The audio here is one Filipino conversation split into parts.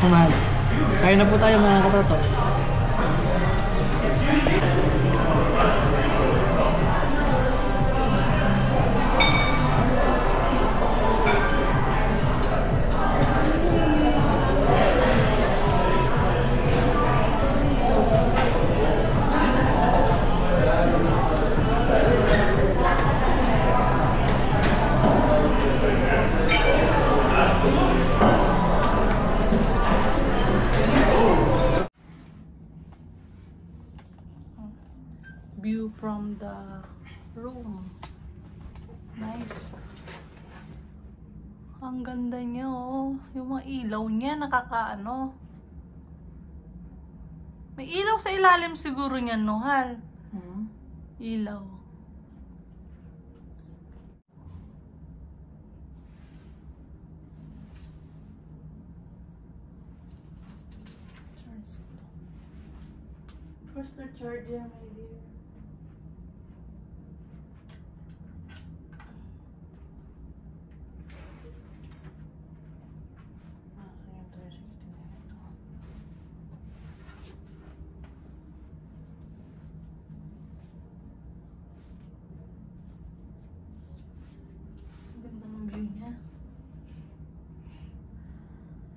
Mahal. Kaya na po tayo mga katoto. View from the room. Nice. Ang ganda niya, oh. Yung mga ilaw niya, nakakaano. May ilaw sa ilalim siguro niyan, no, Hal? Ilaw. Where's the charger, my dear? Ganda ng view niya.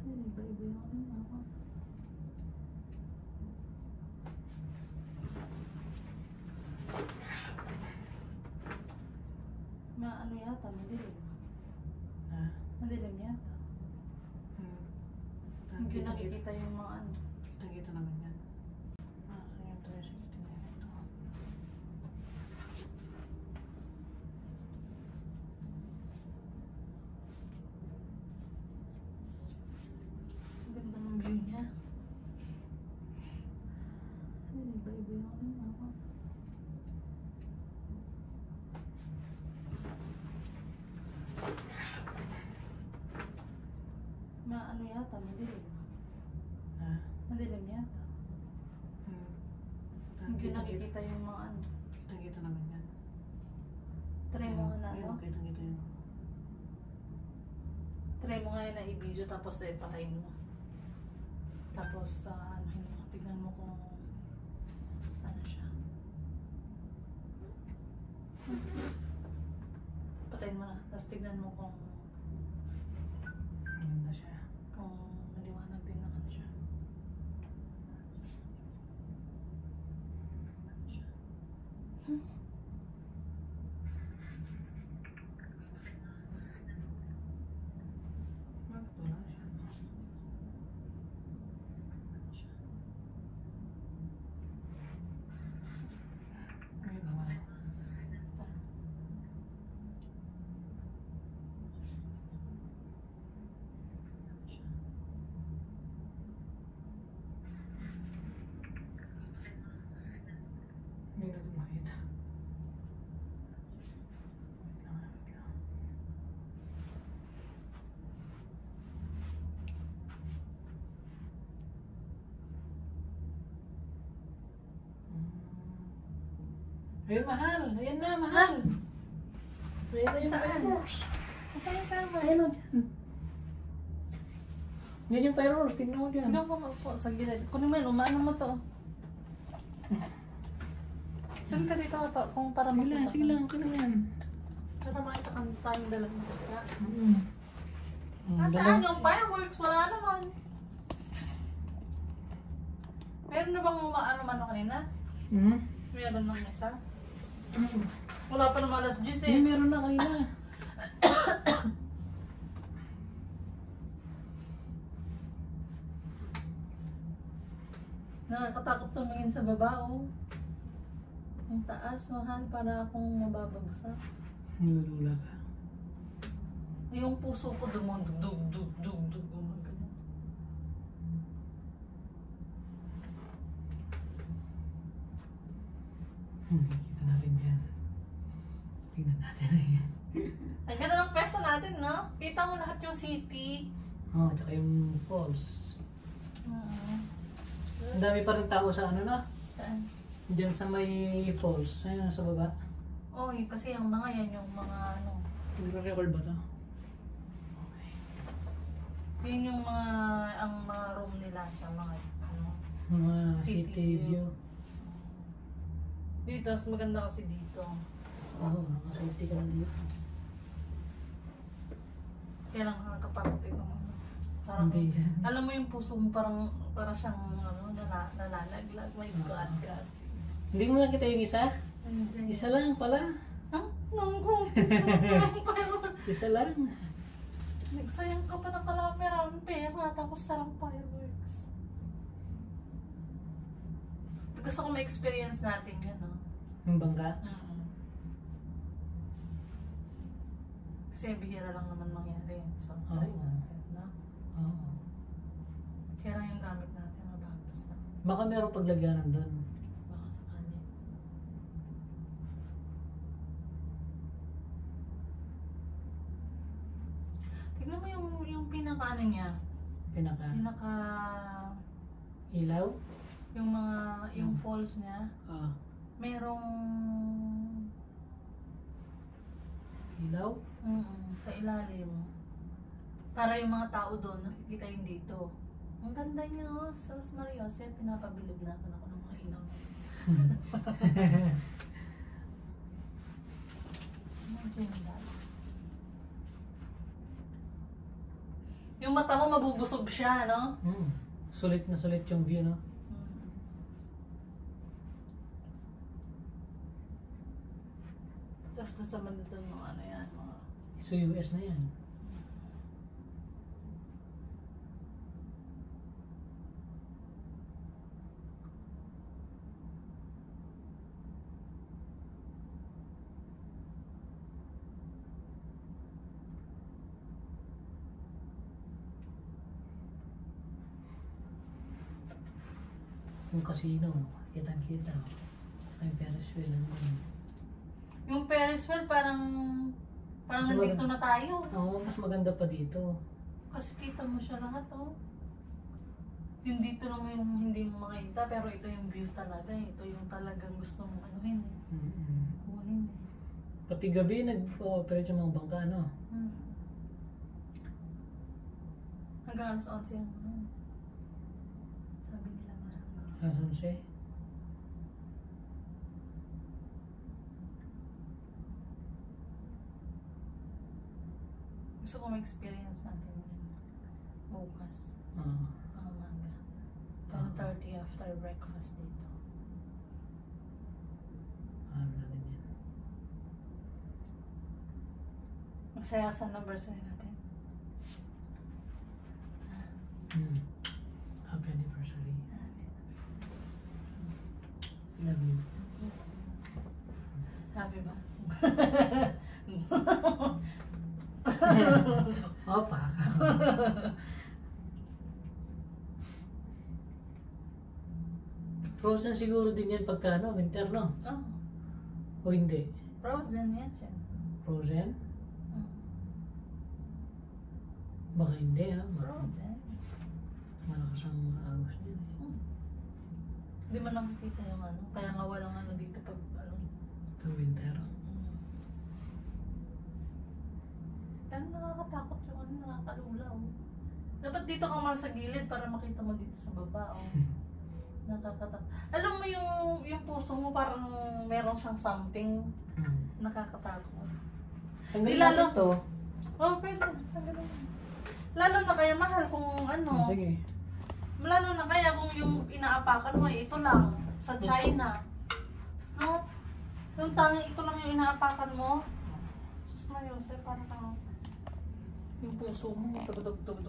Iba-iba yung ano. Ano yata, madilim. Ha? Madilim yata. Hindi nakikita yung mga ano. Kita-kita naman yan. Kaya 360 na ito. Ganda ng view niya. Iba-iba yung ano. Ano yata, madilim. Ha? Madilim yata. Hindi nakikita yung mga ano. Kita-kita naman yan. Try mo nga na, no? Kita-kita yun. Try mo nga na i-video tapos patayin mo. Tapos, tignan mo kung ano siya. Patayin mo na. Tapos tignan mo kung Maganda siya. kung maliwanag din naman siya. Wala siya. Ayun naman. Hindi natin makita. Wait lang, wait lang. Ayun, mahal. Ayun na, mahal. Ayun na yung Saan? fireworks. Saan yung camera? Ayun o, dyan. Yan yung fireworks. Tignan mo dyan. Doon ko po sa gilid. Kunin mo yun, umaano mo to. Doon ka dito pa, kung para Sige lang, makita sige ka. lang. Okay lang yan. Para makita kang tayong dalawang kita. Dalaw- Nasaan yung fireworks? Wala naman. Meron na bang umaano man kanina? Meron ng isa? Wala pa naman alas 10 May meron na kanina. Nakakatakot tumingin sa baba, oh. Ang taas, mahal, para akong mababagsak. Nilulula ka. Yung puso ko dumudug-dug-dug-dug-dug. Gumagano. Kita natin yan. Tingnan natin na yan. Ang ganda ng pwesto natin, no? Kita mo lahat yung city. Oh, tsaka yung falls. Ang dami pa rin tao sa ano na. Saan? Diyan sa may falls. Ayun, sa baba. Oh, kasi yung mga yan, yung mga ano. Nagre-record ba to? Okay. Yun yung mga, ang mga sa mga ano, Mga City city view. view. dito. Mas maganda kasi dito. Oo, naka-city ka lang dito. Kaya lang nakakatakot ito. Parang, Hindi yan. alam mo yung puso mo parang siyang ano, nalalaglag. My God, kasi. Hindi mo nakita yung isa? Hindi. Isa lang pala. Huh? Nangkong, sarang pa yun. Isa lang. Nagsayang ka pa ng maraming pera, tapos sarang fireworks. Gusto ko ma-experience natin yan, no? Yung bangka? Kasi bihira lang naman mangyari. So, Oo. try natin, no? Oo. Kaya lang yung gamit natin, mababas na. Baka merong paglagyanan doon. Baka sakali. Tignan mo yung pinaka-ano niya. Pinaka ilaw? Yung falls niya. Ah. Merong Ilaw? sa ilalim. Para yung mga tao doon, nakikita yun dito. Ang ganda niya, oh. Sa Maria Joseph, pinapabilib na ako ng mga ilaw. Imagine that. Yung mata mo, mabubusog siya, no? Sulit na sulit yung view, no? Tapos doon sa banda doon, mga ano yan, mga... So, US na yan. Yung casino, kitang-kita. Ay, Ferris wheel. Yung Ferris wheel, parang Mas nandito na tayo. Oo, mas maganda pa dito. Kasi kita mo siya lahat, oh. Yung dito lang yung hindi mo makita, pero ito yung view talaga. Ito yung talagang gusto mong anuhin. Kunin. Pati gabi, nag-ooperate yung mga bangka, no? Hanggang alas 11 yung ano. Sabi nila marang. Asan siya? Gusto ko ma-experience natin yun. Bukas. Umaga. 10:30 after breakfast dito. Ano natin yan? Masaya sa anniversary natin. Happy anniversary. Love you. Happy ba? Opa. Frozen siguro din yan pagka ano, winter, no? Oh, O hindi? frozen yan siya. Frozen? Baka hindi, ha? Frozen. Malakas ang agos niya. Hindi mo nakikita yung ano. Kaya nga walang ano dito pag ano. Pag winter. Pero nakakatakot yung ano, nakakalulaw. Dapat dito ka man sa gilid para makita mo dito sa baba, oh. Nakakatakot. Alam mo yung puso mo parang meron siyang something nakakatakot. Tanggalin Di lalo- natin to. Oh, pwede. Tanggalin mo. Lalo na kaya mahal kung ano. Sige. Lalo na kaya kung yung inaapakan mo, ito lang. Sa China. No? Yung tangi, ito lang yung inaapakan mo. Sus na yun, sir. Parang kang... Yung puso mo, tugtog.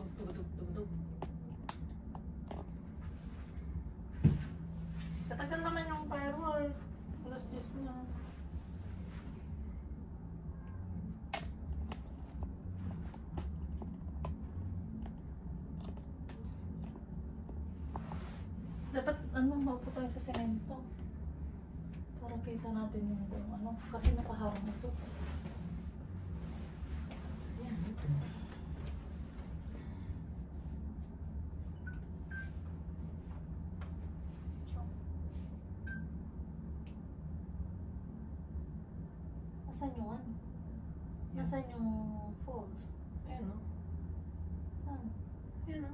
Katagal naman yung firework. Alas 10 na. Dapat maupo tayo sa semento. Para kita natin yung buong ano. Kasi nakaharang ito. Yan, ito. Nasaan yung ano? Nasaan yung falls? Ayan, no? Saan? Ayan, no?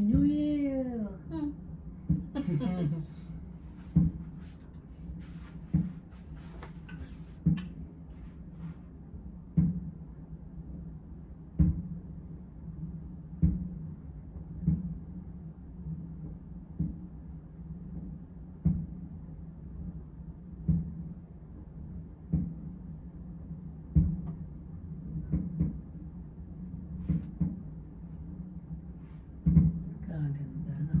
Happy New Year! Hmm. Kaganda, no?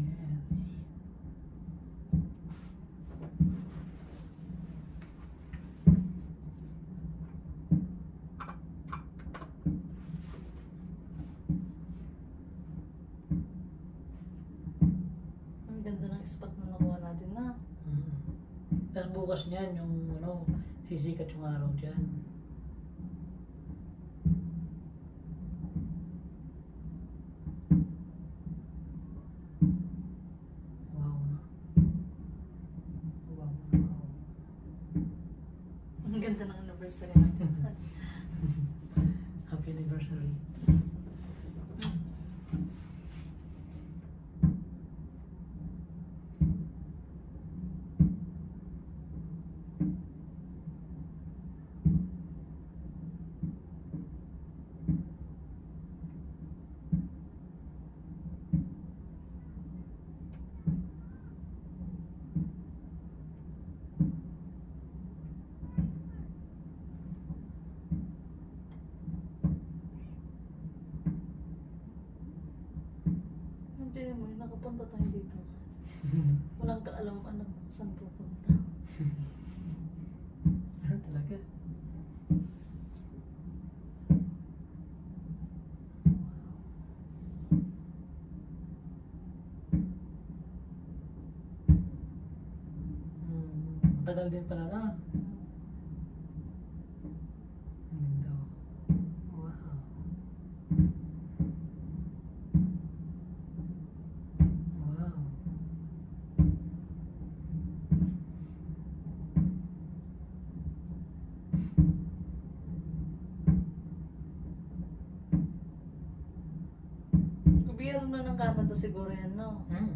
Yes. Ang ganda ng spot na nakuha natin na. Tapos bukas niyan, yung ano, sisikat yung araw dyan. Wow na. Wow na, wow. Ang ganda ng anniversary natin. Happy anniversary. Hindi mo, nakapunta tayo dito. Walang kaalam-alam kung saan pupunta. Ano talaga? Matagal din pala na. Ang ganda, oh. Wow. Wow. Gobyerno ng Canada siguro yan, no? Ang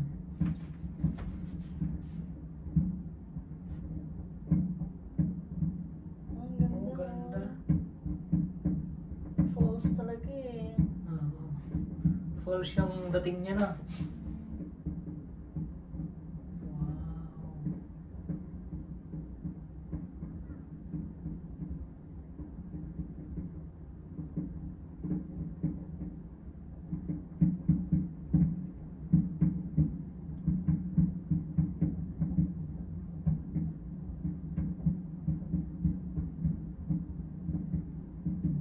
ganda. Oh, ganda. Falls talaga eh. Oo. Full siyang dating niya na. Wow.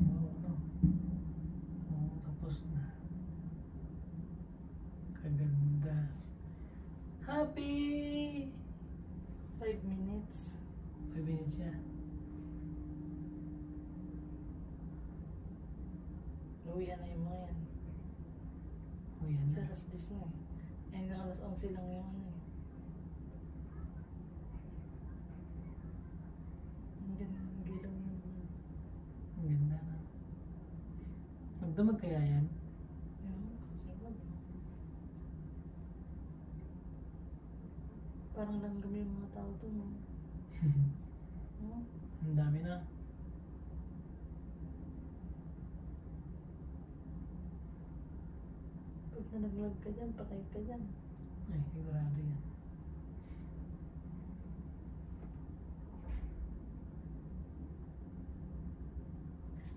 Wow, no? Oo, tapos na. Kaganda. Happy! 5 minutes. 5 minutes siya. Uwi na yung mga yan. Oh, yan Sa na. alas 10 na eh. Ayun lang alas 11 lang yung ano eh. Ang ganda ng gilaw na naman. Ang ganda na. Magdamag kaya yan? Yun, sarap. Parang langgam yung mga tao doon. No? No? Ang dami na. Pag nalaglag ka dyan, patay ka dyan. Ay, sigurado yan.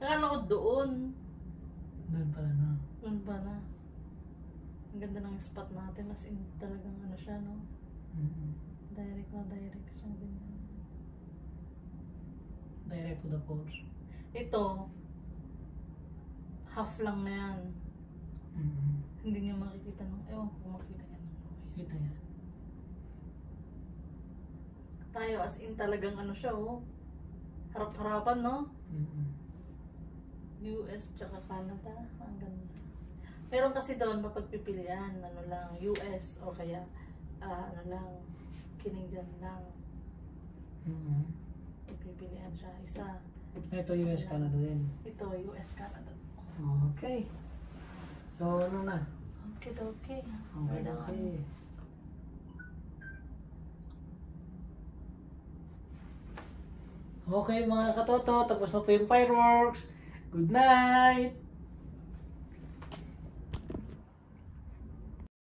Akala ko doon. Doon pala na. Doon pa na. Ang ganda ng spot natin. As in talagang ano siya, no? Direct na direct siya. Ganyan. Direct to the falls. Ito, half lang na yan. Hindi niya makikita nung, ewan ko makita niya nung Kita yan. tayo as in talagang ano siya oh. Harap-harapan no? US tsaka Canada. Ang ganda. Meron kasi doon mapagpipilian, ano lang, US o kaya ano lang, Canadian lang. Pagpipilian siya. Isa, Ito US, Canada din. Ito, US, Canada. Okay. So, ano na? Okay, okay. Okay, okay. Okay mga katoto, tapos na po yung fireworks. Good night!